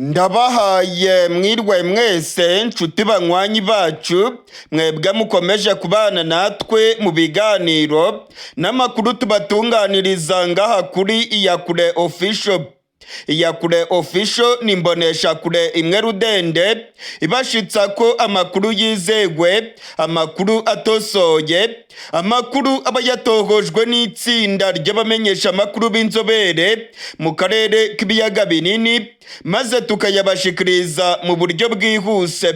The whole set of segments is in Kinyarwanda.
Ndabahaye mwirwe mwese nshuti banywanyi bacu mwebwe mukomeje kubana natwe mu biganiro n'amakuru tubatunganiriza ngaha kuri Iyakure Official. Iyakure Official ni imbonesha kure imwe rudende ibashitsa ko amakuru yizegwe, amakuru atosoye, amakuru aba yatohojwe n'itsinda ry'abamenyesha amakuru b'inzobere mu karere k'ibiyaga binini maze tukayabashikiriza mu buryo bwihuse.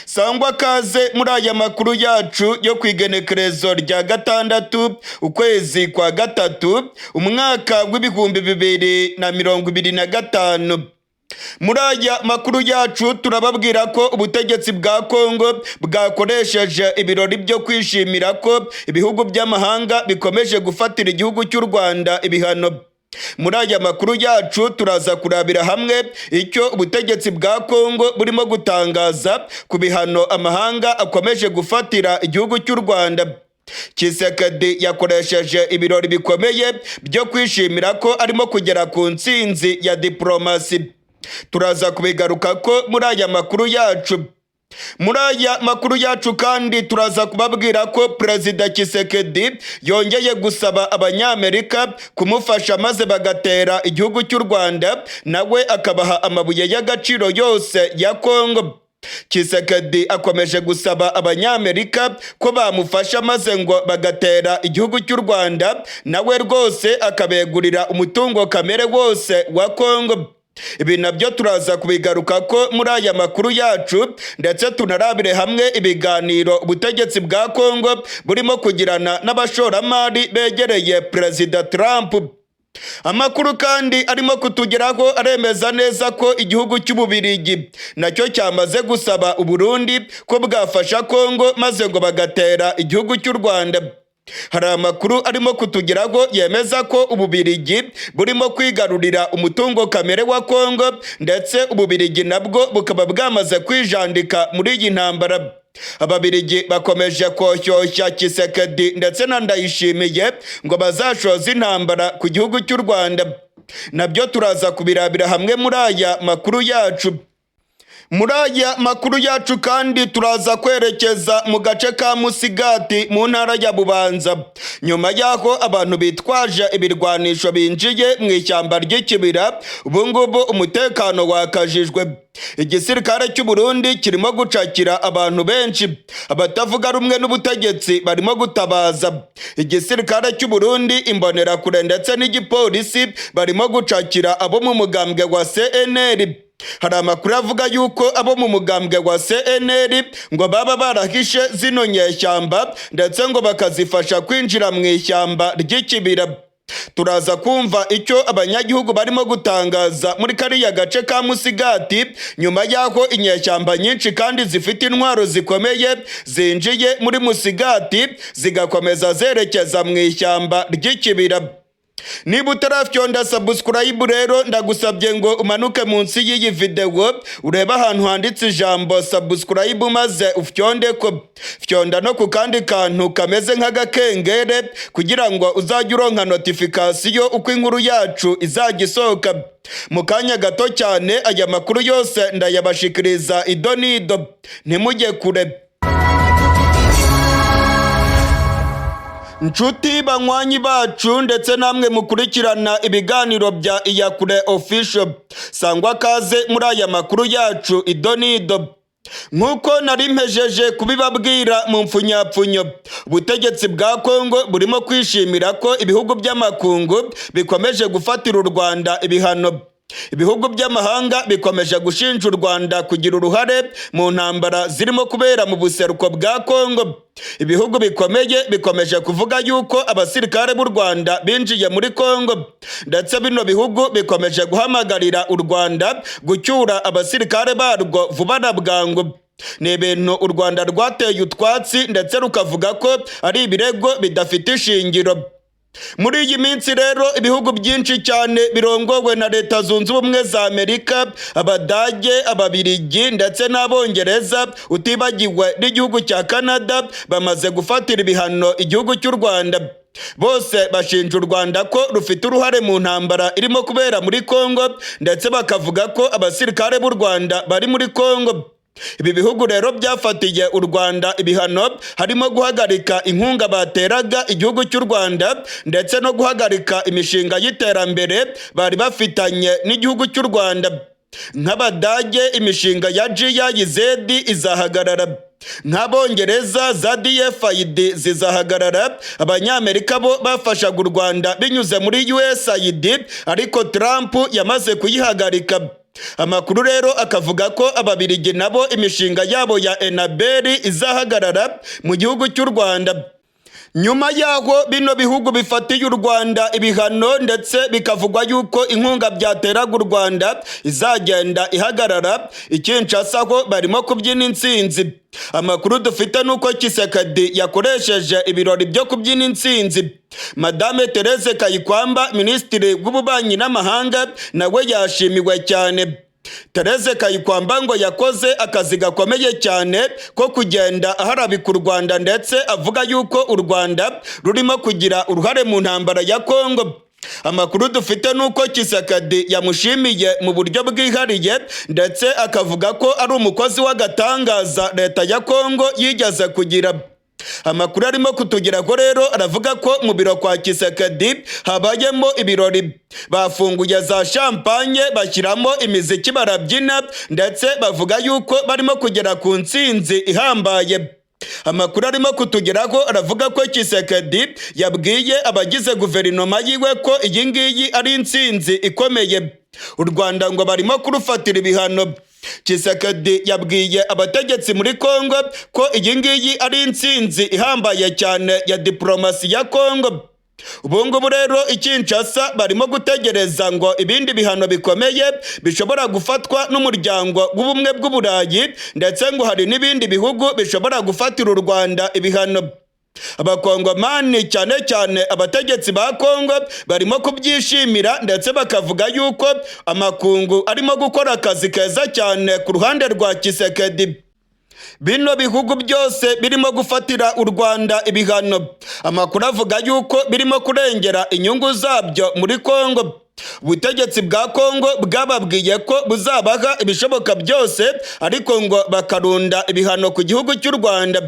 Sangwa kaze muri aya makuru yacu yo kwigenekerezo rya gatandatu ukwezi kwa gatatu umwaka w'ibihumbi 2025. Muri aya makuru yacu turababwira ko ubutegetsi bwa Kongo bwakoresheje ibirori byo kwishimira ko ibihugu by'amahanga bikomeje gufatira igihugu cy'u Rwanda ibihano. Muri aya makuru yacu turaza kurabira hamwe icyo ubutegetsi bwa Kongo burimo gutangaza ku bihano amahanga akomeje gufatira igihugu cy'u Rwanda. Tshisekedi yakoresheje ibirori bikomeye byo kwishimira ko arimo kugera ku ntsinzi ya diplomasi. Turaza kubigaruka ko muri aya makuru yacu. Muri aya makuru yacu kandi turaza kubabwira ko Perezida Tshisekedi yongeye gusaba abanyamerika kumufasha maze bagatera igihugu cy'u Rwanda nawe akabaha amabuye y'agaciro yose ya Kongo. Tshisekedi akomeje gusaba abanyamerika ko bamufasha maze ngo bagatera igihugu cy'u Rwanda nawe rwose akabegurira umutungo kamere wose wa Kongo. Ibi nabyo turaza kubigaruka ko muri aya makuru yacu ndetse tunarabire hamwe ibiganiro ubutegetsi bwa Kongo burimo kugirana n'abashoramari begereye Perezida Trump. Amakuru kandi arimo kutugeraho aremeza neza ko igihugu cy'Ububirigi nacyo cyamaze gusaba Uburundi ko bwafasha Kongo maze ngo bagatera igihugu cy'u Rwanda. Hari amakuru arimo kutugeraho yemeza ko Ububirigi burimo kwigarurira umutungo kamere wa Kongo ndetse Ububirigi nabwo bukaba bwamaze kwijandika muri iyi ntambara. Ababirigi bakomeje koshyushya Tshisekedi ndetse na Ndayishimiye ngo bazashoza intambara ku gihugu cy'u Rwanda. Nabyo turaza kubirabira hamwe muri aya makuru yacu. Muri aya makuru yacu kandi turaza kwerekeza mu gace ka Musigati mu ntara ya Bubanza nyuma y'aho abantu bitwaje ibirwanisho binjiye mu ishyamba ry'ikibira. Ubu ngubu umutekano wakajijwe. Igisirikare cy'u Burundi kirimo gucakira abantu benshi, abatavuga rumwe n'ubutegetsi barimo gutabaza. Igisirikare cy'u Burundi, imbonerakure ndetse n'igipolisi barimo gucakira abo mu mugambwe wa CNL. Hari amakuru avuga yuko abo mu mugambwe wa CNL ngo baba barahishe zino nyeshyamba ndetse ngo bakazifasha kwinjira mu ishyamba ry'ikibira. Turaza kumva icyo abanyagihugu barimo gutangaza muri kariya gace ka Musigati nyuma y'aho inyeshyamba nyinshi kandi zifite intwaro zikomeye zinjiye muri Musigati zigakomeza zerekeza mu ishyamba ry'ikibira. Niba utarafyonda subscribe rero ndagusabye ngo umanuke munsi y'iyi video ureba ahantu handitse ijambo subscribe maze ufyonde ko. Fyonda no ku kandi kantu kameze nk'agakengere kugira ngo uzajye uronka notification uko inkuru yacu izajya isohoka. Mu kanya gato cyane aya makuru yose ndayabashikiriza idonido, ntimujye kure. Nshuti banywanyi bacu ndetse namwe mukurikirana ibiganiro bya Iyakure Official, sangwa kaze muri aya makuru yacu idonido. Nkuko nari mpejeje kubibabwira mu mfunyapfunyo, ubutegetsi bwa Kongo burimo kwishimira ko ibihugu by'amakungu bikomeje gufatira u Rwanda ibihano. Ibihugu by'amahanga bikomeje gushinja u Rwanda kugira uruhare mu ntambara zirimo kubera mu buseruko bwa Kongo. Ibihugu bikomeye bikomeje kuvuga yuko abasirikare b'u Rwanda binjiye muri Kongo ndetse bino bihugu bikomeje guhamagarira u Rwanda gucyura abasirikare barwo vuba na bwangu. Ni ibintu u Rwanda rwateye utwatsi ndetse rukavuga ko ari ibirego bidafite ishingiro. Muri iyi minsi rero ibihugu byinshi cyane birongowe na Leta Zunze Ubumwe za Amerika, Abadage, Ababirigi ndetse n'Abongereza utibagiwe n'igihugu cya Canada bamaze gufatira ibihano igihugu cy'u Rwanda. bose bashinja u Rwanda ko rufite uruhare mu ntambara irimo kubera muri Kongo, ndetse bakavuga ko abasirikare b'u Rwanda bari muri Kongo. Ibi bihugu rero byafatiye u Rwanda ibihano, harimo guhagarika inkunga bateraga igihugu cy'u Rwanda ndetse no guhagarika imishinga y'iterambere bari bafitanye n'igihugu cy'u Rwanda. Nk'Abadage imishinga ya GIZ izahagarara, nk'Abongereza za DFID zizahagarara, Abanyamerika bo bafashaga u Rwanda binyuze muri USAID ariko Trump yamaze kuyihagarika. Amakuru rero akavuga ko Ababiligi nabo imishinga yabo ya Enabel izahagarara mu gihugu cy'u Rwanda. Nyuma yaho bino bihugu bifatiye u Rwanda ibihano ndetse bikavugwa yuko inkunga byateraga u Rwanda izagenda ihagarara, Kinshasa ho barimo kubyina intsinzi. Amakuru dufite nuko Tshisekedi yakoresheje ibirori byo kubyina intsinzi. Madame Therese Kayikwamba, Minisitiri w'Ububanyi n'Amahanga, nawe yashimiwe cyane. Therese Kayikwamba ngo yakoze akazi gakomeye cyane ko kugenda aharabika u Rwanda, ndetse avuga yuko u Rwanda rurimo kugira uruhare mu ntambara ya Kongo. Amakuru dufite nuko Tshisekedi yamushimiye mu buryo bwihariye, ndetse akavuga ko ari umukozi w'agatangaza leta ya Kongo yigeze kugira. Amakuru arimo kutugeraho rero aravuga ko mu biro kwa Tshisekedi habayemo ibirori, bafunguye za champagne bashyiramo imiziki barabyina, ndetse bavuga yuko barimo kugera ku ntsinzi ihambaye. Amakuru arimo kutugeraho aravuga ko Tshisekedi yabwiye abagize guverinoma yiwe ko iyi ngiyi ari intsinzi ikomeye. U Rwanda ngo barimo kurufatira ibihano. Tshisekedi yabwiye abategetsi muri Kongo ko iyi ngiyi ari intsinzi ihambaye cyane ya diplomasi ya Kongo. Ubu ngubu rero Kinshasa barimo gutegereza ngo ibindi bihano bikomeye bishobora gufatwa n'umuryango w'ubumwe bw'Uburayi, ndetse ngo hari n'ibindi bihugu bishobora gufatira u Rwanda ibihano. Abakongomani cyane cyane abategetsi ba Kongo barimo kubyishimira, ndetse bakavuga yuko amakungu arimo gukora akazi keza cyane ku ruhande rwa Tshisekedi. Bino bihugu byose birimo gufatira u Rwanda ibihano, amakuru avuga yuko birimo kurengera inyungu zabyo muri Kongo. Ubutegetsi bwa Kongo bwababwiye ko buzabaha ibishoboka byose, ariko ngo bakarunda ibihano ku gihugu cy'u Rwanda.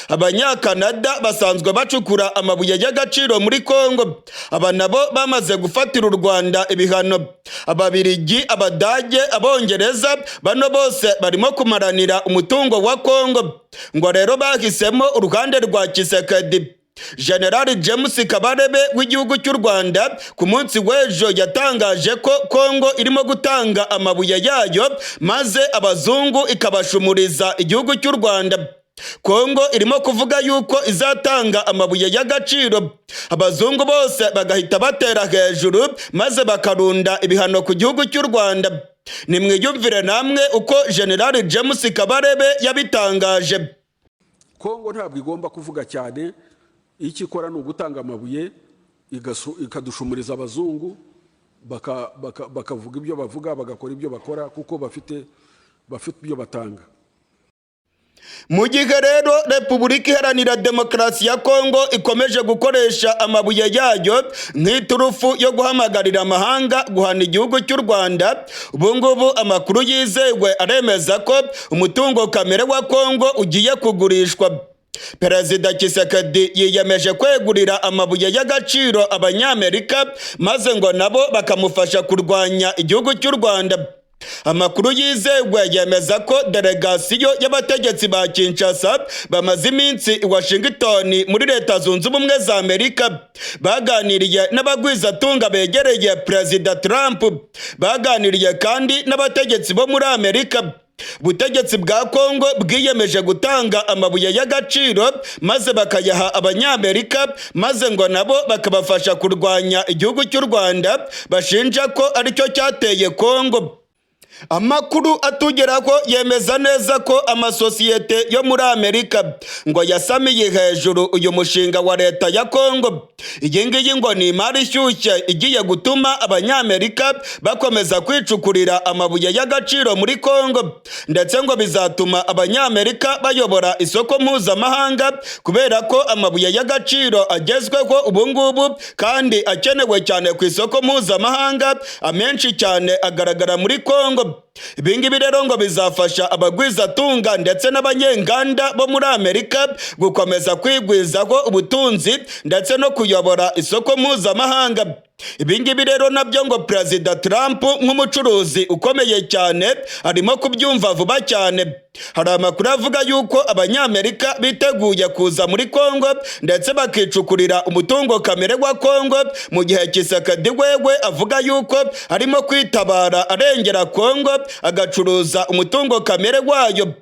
Abanyakanada basanzwe bacukura amabuye y'agaciro muri Kongo, aba nabo bamaze gufatira u Rwanda ibihano. Ababiligi, Abadage, Abongereza, bano bose barimo kumaranira umutungo wa Kongo. Ngo rero bahisemo uruhande rwa Tshisekedi. General James Kabarebe w'igihugu cy'u Rwanda ku munsi w'ejo yatangaje ko Kongo irimo gutanga amabuye yayo, maze abazungu ikabashumuriza igihugu cy'u Rwanda. Kongo irimo kuvuga yuko izatanga amabuye y'agaciro, abazungu bose bagahita batera hejuru maze bakarunda ibihano ku gihugu cy'u Rwanda. Nimwiyumvire namwe uko General James Kabarebe yabitangaje. Kongo ntabwo igomba kuvuga cyane, icyo ikora ni ugutanga amabuye ikadushumuriza abazungu, bakavuga ibyo bavuga, bagakora ibyo bakora, kuko bafite ibyo batanga. Mu gihe rero Repubulika Iharanira Demokarasi ya Kongo ikomeje gukoresha amabuye yayo nk'iturufu yo guhamagarira amahanga guhana igihugu cy'u Rwanda, ubu ngubu amakuru yizewe aremeza ko umutungo kamere wa Kongo ugiye kugurishwa. Perezida Tshisekedi yiyemeje kwegurira amabuye y'agaciro Abanyamerika, maze ngo nabo bakamufasha kurwanya igihugu cy'u Rwanda. Amakuru yizewe yemeza ko delegasiyo y'abategetsi ba Kinshasa bamaze iminsi i Washington muri Leta Zunze Ubumwe za Amerika. Baganiriye n'abagwizatunga begereye Perezida Trump, baganiriye kandi n'abategetsi bo muri Amerika. Ubutegetsi bwa Kongo bwiyemeje gutanga amabuye y'agaciro maze bakayaha Abanyamerika, maze ngo nabo bakabafasha kurwanya igihugu cy'u Rwanda bashinja ko aricyo cyateye Kongo. Amakuru atugeraho yemeza neza ko amasosiyete yo muri Amerika ngo yasamiye hejuru uyu mushinga wa leta ya Kongo. Iyi ngiyi ngo ni imari ishyushye igiye gutuma abanyamerika bakomeza kwicukurira amabuye y'agaciro muri Kongo, ndetse ngo bizatuma abanyamerika bayobora isoko mpuzamahanga kubera ko amabuye y'agaciro agezweho ubu ngubu kandi akenewe cyane ku isoko mpuzamahanga, amenshi cyane agaragara muri Kongo. Ibingibi rero ngo bizafasha abagwizatunga ndetse n'abanyenganda bo muri Amerika gukomeza kwigwizaho ubutunzi ndetse no kuyobora isoko mpuzamahanga. Ibingibi rero nabyo ngo Perezida Trump nk'umucuruzi ukomeye cyane arimo kubyumva vuba cyane. Hari amakuru avuga yuko abanyamerika biteguye kuza muri Kongo ndetse bakicukurira umutungo kamere wa Kongo, mu gihe Tshisekedi wewe avuga yuko arimo kwitabara arengera Kongo agacuruza umutungo kamere wayo.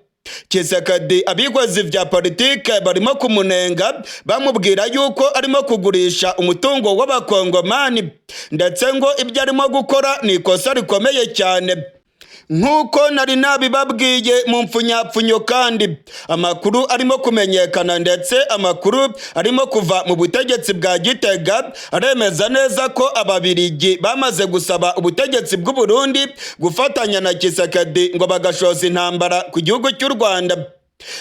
Tshisekedi abikozi vya politike barimo kumunenga bamubwira yuko arimo kugurisha umutungo w'abakongomani, ndetse ngo ibyo arimo gukora ni ikosa rikomeye cyane. Nk'uko nari nabibabwiye mu mpfunyapfunyo, kandi amakuru arimo kumenyekana ndetse amakuru arimo kuva mu butegetsi bwa Gitega aremeza neza ko Ababiligi bamaze gusaba ubutegetsi bw'u Burundi gufatanya na Tshisekedi ngo bagashoza intambara ku gihugu cy'u Rwanda.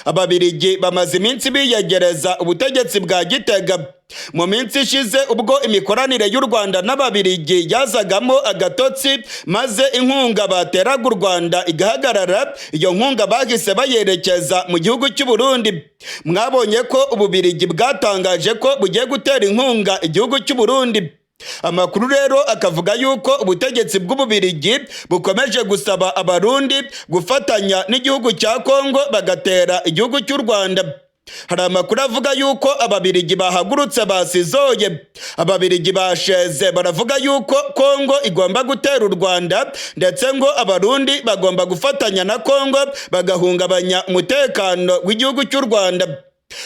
Ababiligi bamaze iminsi biyegereza ubutegetsi bwa Gitega. Mu minsi ishize ubwo imikoranire y'u Rwanda n'Ababiligi yazagamo agatotsi maze inkunga bateraga u Rwanda igahagarara, iyo nkunga bahise bayerekeza mu gihugu cy'u Burundi. Mwabonye ko Ububiligi bwatangaje ko bugiye gutera inkunga igihugu cy'u Burundi. Amakuru rero akavuga yuko ubutegetsi bw'Ububiligi bukomeje gusaba Abarundi gufatanya n'igihugu cya Kongo bagatera igihugu cy'u Rwanda. Hari amakuru avuga yuko Ababiligi bahagurutse basizoye. Ababiligi basheze baravuga yuko Kongo igomba gutera u Rwanda, ndetse ngo Abarundi bagomba gufatanya na Kongo bagahungabanya umutekano w'igihugu cy'u Rwanda.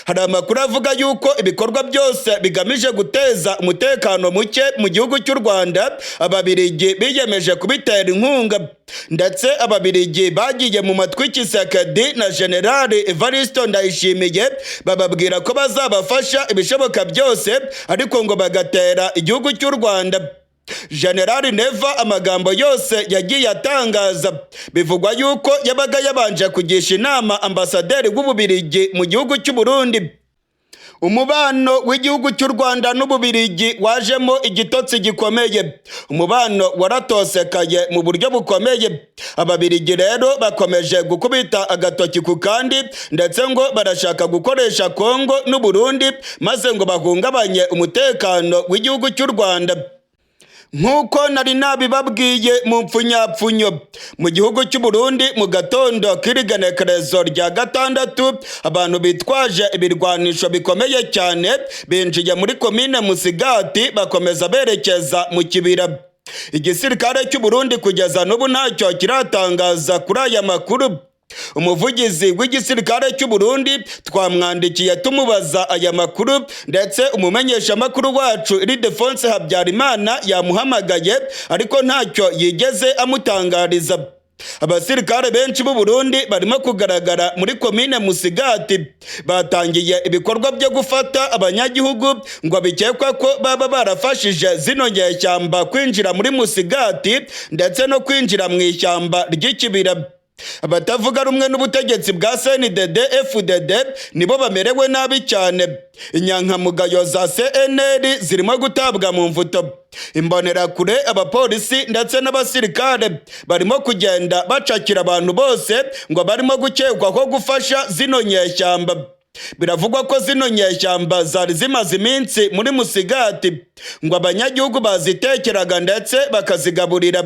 Hari amakuru avuga yuko ibikorwa byose bigamije guteza umutekano muke mu gihugu cy'u Rwanda Ababiligi biyemeje kubitera inkunga, ndetse Ababiligi bagiye mu matwi Tshisekedi na General Evariste Ndayishimiye bababwira ko bazabafasha ibishoboka byose, ariko ngo bagatera igihugu cy'u Rwanda. General Neva amagambo yose yagiye atangaza bivugwa yuko yabaga yabanje kugisha inama ambasaderi w'Ububiligi mu gihugu cy'u Burundi. Umubano w'igihugu cy'u Rwanda n'Ububiligi wajemo igitotsi gikomeye. Umubano waratosekaye mu buryo bukomeye. Ababiligi rero bakomeje gukubita agatoki ku kandi, ndetse ngo barashaka gukoresha Kongo n'u Burundi maze ngo bahungabanye umutekano w'igihugu cy'u Rwanda. Nk'uko nari nabibabwiye mu mpfunyapfunyo, mu gihugu cy'u Burundi mu gatondo k'irigenekerezo rya gatandatu, abantu bitwaje ibirwanisho bikomeye cyane binjiye muri komine Musigati bakomeza berekeza mu kibira. Igisirikare cy'u Burundi kugeza n'ubu ntacyo kiratangaza kuri aya makuru. Umuvugizi w'igisirikare cy'u Burundi twamwandikiye tumubaza aya makuru, ndetse umumenyesha makuru wacu Ildefonse Habyarimana yamuhamagaye ariko ntacyo yigeze amutangariza. Abasirikare benshi b'u Burundi barimo kugaragara muri komine Musigati batangiye ibikorwa byo gufata abanyagihugu ngo bikekwa ko baba barafashije zino nyeshyamba kwinjira muri Musigati ndetse no kwinjira mu ishyamba ry'ikibira. Abatavuga rumwe n'ubutegetsi bwa CNDD FDD nibo bamerewe nabi cyane. Inyankamugayo za CNL zirimo gutabwa mu mvuto. Imbonerakure, abapolisi ndetse n'abasirikare barimo kugenda bacakira abantu bose ngo barimo gukekwaho gufasha zino nyeshyamba. Biravugwa ko zino nyeshyamba zari zimaze iminsi muri Musigati ngo abanyagihugu bazitekeraga ndetse bakazigaburira.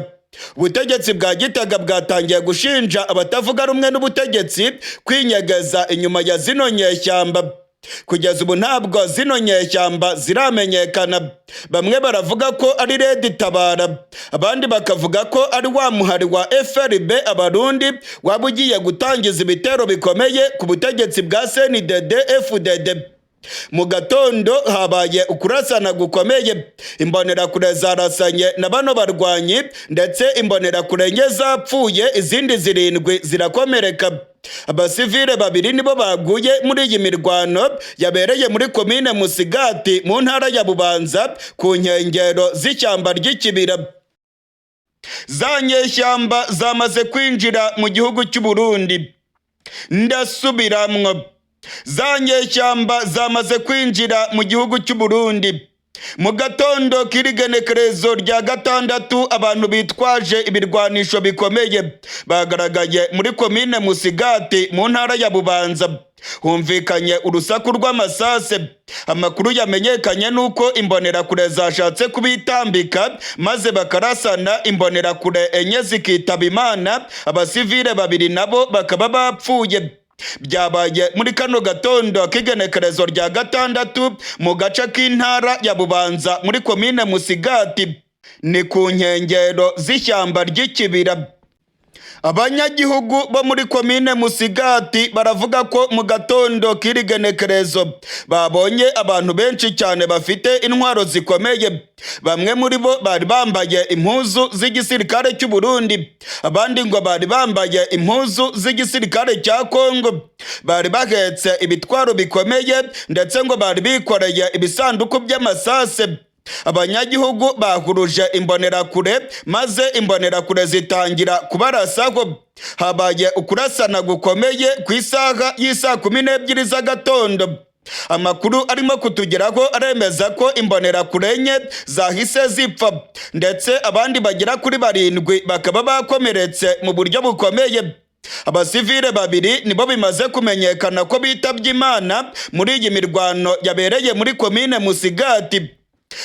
Ubutegetsi bwa Gitega bwatangiye gushinja abatavuga rumwe n'ubutegetsi kwinyegeza inyuma ya zino nyeshyamba. Kugeza ubu ntabwo zino nyeshyamba ziramenyekana. Bamwe baravuga ko ari Red Tabara, abandi bakavuga ko ari wa muhari wa FRB Abarundi waba ugiye gutangiza ibitero bikomeye ku butegetsi bwa CNDD FDD. mu gatondo habaye ukurasana gukomeye, imbonerakure zarasanye na bano barwanyi ndetse imbonerakure enye zapfuye, izindi 7 zirakomereka. Abasivile 2 nibo baguye muri iyi mirwano yabereye muri komine Musigati mu ntara ya Bubanza ku nkengero z'ishyamba ry'ikibira. Za nyeshyamba zamaze kwinjira mu gihugu cy'u Burundi. Ndasubiramwo, za nyeshyamba zamaze kwinjira mu gihugu cy'u Burundi. Mu gatondo k'irigenekerezo rya 6 abantu bitwaje ibirwanisho bikomeye bagaragaye muri komine Musigati mu ntara ya Bubanza. Humvikanye urusaku rw'amasase. Amakuru yamenyekanye nuko imbonerakure zashatse kubitambika maze bakarasana, imbonerakure enye zikitaba Imana, abasivile 2 nabo bakaba bapfuye. Byabaye muri kano gatondo k'igenekerezo rya 6 mu gace k'intara ya Bubanza muri komine Musigati, ni ku nkengero z'ishyamba ry'ikibira. Abanyagihugu bo muri komine Musigati baravuga ko mu gatondo k'irigenekerezo babonye abantu benshi cyane bafite intwaro zikomeye. Bamwe muri bo bari bambaye impuzu z'igisirikare cy'u Burundi, abandi ngo bari bambaye impuzu z'igisirikare cya Kongo. Bari bahetse ibitwaro bikomeye ndetse ngo bari bikoreye ibisanduku by'amasase. Abanyagihugu bahuruje imbonerakure maze imbonerakure zitangira kubarasaho. Habaye ukurasana gukomeye ku isaha y'isa 12 z'agatondo. Amakuru arimo kutugeraho aremeza ko imbonerakure enye zahise zipfa ndetse abandi bagera kuri 7 bakaba bakomeretse mu buryo bukomeye. Abasivile 2 nibo bimaze kumenyekana ko bitabye Imana muri iyi mirwano yabereye muri komine Musigati.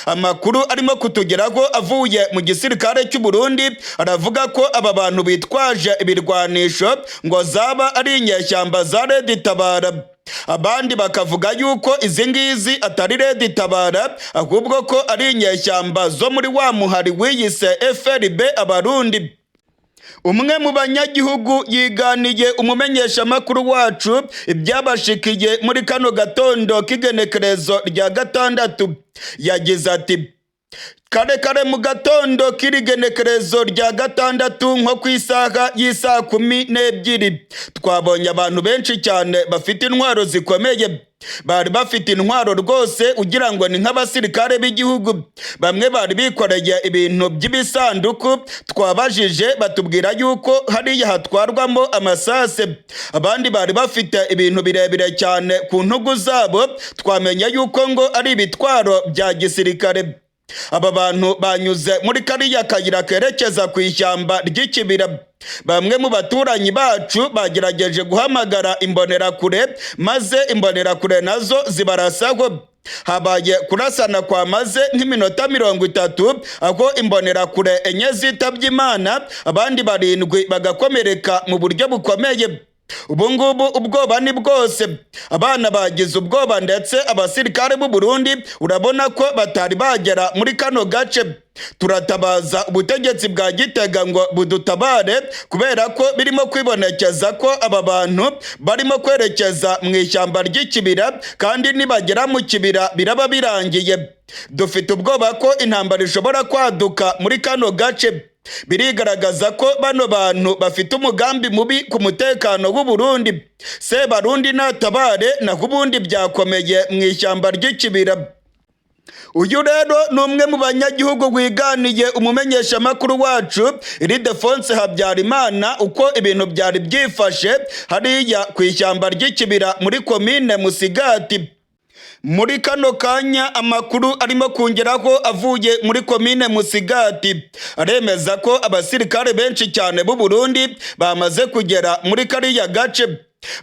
Amakuru arimo kutugeraho avuye mu gisirikare cy'u Burundi aravuga ko aba bantu bitwaje ibirwanisho ngo zaba ari inyeshyamba za Red Tabara. Abandi bakavuga yuko izi ngizi atari Red Tabara ahubwo ko ari inyeshyamba zo muri wa muhari wiyise FRB Abarundi. Umwe mu banyagihugu yiganiye umumenyeshamakuru wacu ibyabashikiye muri kano gatondo k'igenekerezo rya 6. Yagize ati, kare mu gatondo k'irigenekerezo rya 6 nko ku isaha y'isa 12 twabonye abantu benshi cyane bafite intwaro zikomeye. Bari bafite intwaro rwose ugira ngo ni nk'abasirikare b'igihugu. Bamwe bari bikoreye ibintu by'ibisanduku, twabajije batubwira yuko hariya hatwarwamo amasase. Abandi bari bafite ibintu birebire cyane ku ntugu zabo, twamenya yuko ngo ari ibitwaro bya gisirikare. Aba bantu banyuze muri kariya kayira kerekeza ku ishyamba ry'ikibira. Bamwe mu baturanyi bacu bagerageje guhamagara imbonerakure maze imbonerakure nazo zibarasaho. Habaye kurasana kwa maze nk'iminota 30 aho imbonerakure enye zitabye Imana, abandi 7 bagakomereka mu buryo bukomeye. Ubu ngubu ubwoba ni bwose. Abana bagize ubwoba ndetse abasirikare b'u Burundi urabona ko batari bagera muri kano gace. Turatabaza ubutegetsi bwa Gitega ngo budutabare kubera ko birimo kwibonekeza ko aba bantu barimo kwerekeza mu ishyamba ry'ikibira kandi nibagera mu kibira biraba birangiye. Dufite ubwoba ko intambara ishobora kwaduka muri kano gace. Birigaragaza ko bano bantu bafite umugambi mubi ku mutekano w'u Burundi. Se Barundi natabare naho ubundi byakomeye mu ishyamba ry'ikibira. Uyu rero ni umwe mu banyagihugu wiganiye umumenyeshamakuru wacu Ildefonse Habyarimana uko ibintu byari byifashe hariya ku ishyamba ry'ikibira muri komine Musigati. Muri kano kanya amakuru arimo kongeraho avuye muri komine Musigati aremeza ko abasirikare benshi cyane b'u Burundi bamaze kugera muri kariya gace.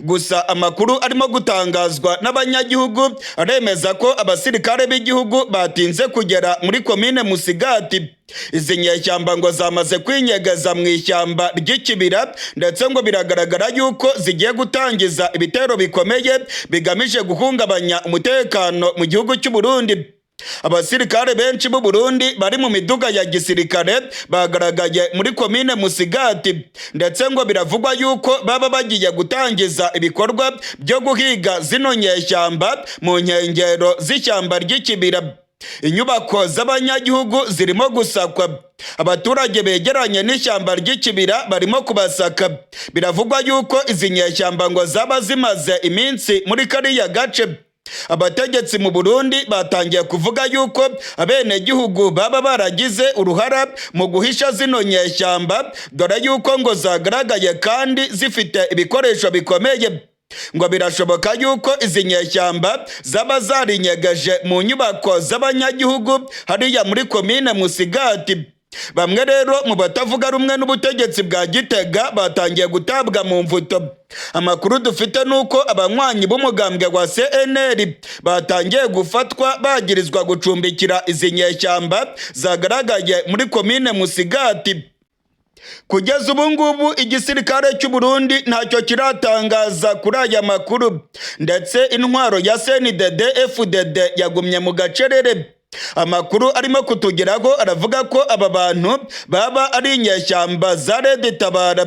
Gusa amakuru arimo gutangazwa n'abanyagihugu aremeza ko abasirikare b'igihugu batinze kugera muri komine Musigati. Izi nyeshyamba ngo zamaze kwinyegeza mu ishyamba ry'ikibira ndetse ngo biragaragara yuko zigiye gutangiza ibitero bikomeye bigamije guhungabanya umutekano mu gihugu cy'u Burundi. Abasirikare benshi b'u Burundi bari mu miduga ya gisirikare bagaragaye muri komine Musigati, ndetse ngo biravugwa yuko baba bagiye gutangiza ibikorwa byo guhiga zino nyeshyamba mu nkengero z'ishyamba ry'ikibira. Inyubako z'abanyagihugu zirimo gusakwa, abaturage begeranye n'ishyamba ry'ikibira barimo kubasaka. Biravugwa yuko izi nyeshyamba ngo zaba zimaze iminsi muri kariya gace. Abategetsi mu Burundi batangiye kuvuga yuko abenegihugu baba baragize uruhara mu guhisha zino nyeshyamba, dore yuko ngo zagaragaye kandi zifite ibikoresho bikomeye. Ngo birashoboka yuko izi nyeshyamba zaba zarinyegeje mu nyubako z'abanyagihugu hariya muri komine Musigati. Bamwe rero mu batavuga rumwe n'ubutegetsi bwa Gitega batangiye gutabwa mu mvuto. Amakuru dufite nuko abanywanyi b'umugambwe wa CNL batangiye gufatwa bagirizwa gucumbikira izi nyeshyamba zagaragaye muri komine Musigati. Kugeza ubu ngubu igisirikare cy'u Burundi ntacyo kiratangaza kuri aya makuru, ndetse intwaro ya CNDD-FDD yagumye mu gacerere. Amakuru arimo kutugeraho aravuga ko aba bantu baba ari inyeshyamba za Red Tabara.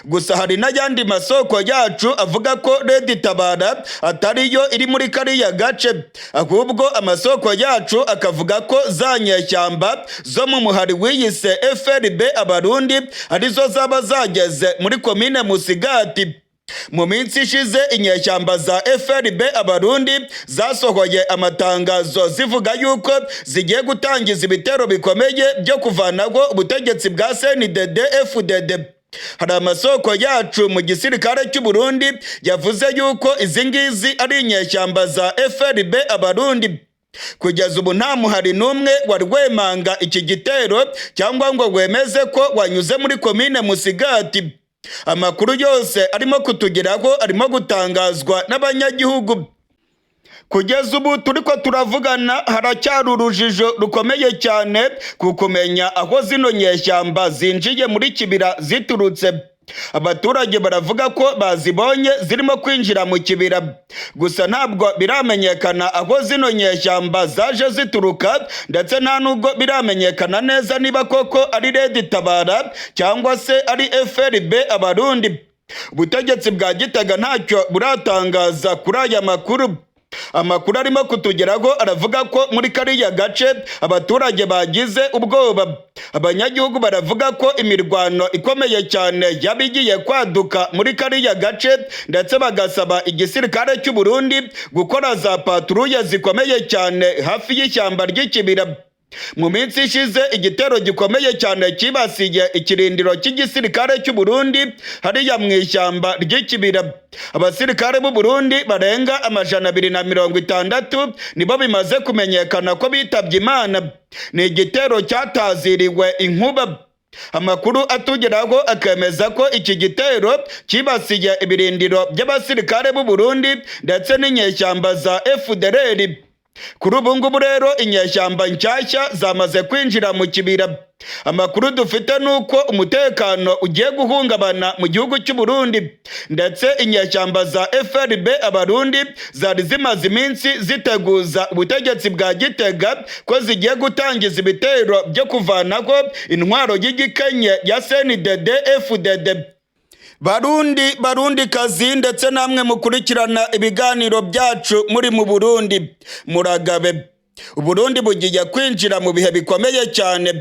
Gusa hari n'ayandi masoko yacu avuga ko Red Tabara atariyo iri muri kariya gace, ahubwo amasoko yacu akavuga ko za nyeshyamba zo mu muhari wiyise FRB Abarundi arizo zaba zageze muri komine Musigati. Mu minsi ishize inyeshyamba za FRB Abarundi zasohoye amatangazo zivuga yuko zigiye gutangiza ibitero bikomeye byo kuvanaho ubutegetsi bwa CNDD-FDD. Hari amasoko yacu mu gisirikare cy'u Burundi yavuze yuko izi ngizi ari inyeshyamba za FRB Abarundi. Kugeza ubu nta muhari n'umwe warwemanga iki gitero cyangwa ngo wemeze ko wanyuze muri komine Musigati. Amakuru yose arimo kutugeraho arimo gutangazwa n'abanyagihugu. Kugeza ubu turiko turavugana haracyari urujijo rukomeye cyane ku kumenya aho zino nyeshyamba zinjiye muri kibira ziturutse. Abaturage baravuga ko bazibonye zirimo kwinjira mu kibira, gusa ntabwo biramenyekana aho zino nyeshyamba zaje zituruka, ndetse nta nubwo biramenyekana neza niba koko ari Red Tabara cyangwa se ari FRB Abarundi. Ubutegetsi bwa Gitega ntacyo buratangaza kuri aya makuru. Amakuru arimo kutugeraho aravuga ko muri kariya gace abaturage bagize ubwoba. Abanyagihugu baravuga ko imirwano ikomeye cyane yabigiye kwaduka muri kariya gace, ndetse bagasaba igisirikare cy'u Burundi gukora za patrouille zikomeye cyane hafi y'ishyamba ry'ikibira. Mu minsi ishize igitero gikomeye cyane kibasiye ikirindiro cy'igisirikare cy'u Burundi hariya mu ishyamba ry'ikibira. Abasirikare b'u Burundi barenga 260 nibo bimaze kumenyekana ko bitabye Imana. Ni igitero cyataziriwe inkuba. Amakuru atugeraho akemeza ko iki gitero kibasiye ibirindiro by'abasirikare b'u Burundi ndetse n'inyeshyamba za FDLR. Kuri ubu ngubu rero inyeshyamba nshyashya zamaze kwinjira mu kibira. Amakuru dufite nuko umutekano ugiye guhungabana mu gihugu cy'u Burundi, ndetse inyeshyamba za FRB Abarundi zari zimaze iminsi ziteguza ubutegetsi bwa Gitega ko zigiye gutangiza ibitero byo kuvanaho intwaro y'igikenye ya CNDD-FDD. Barundi kazi ndetse namwe mukurikirana ibiganiro byacu muri mu Burundi, muragabe. Uburundi bugiye kwinjira mu bihe bikomeye cyane.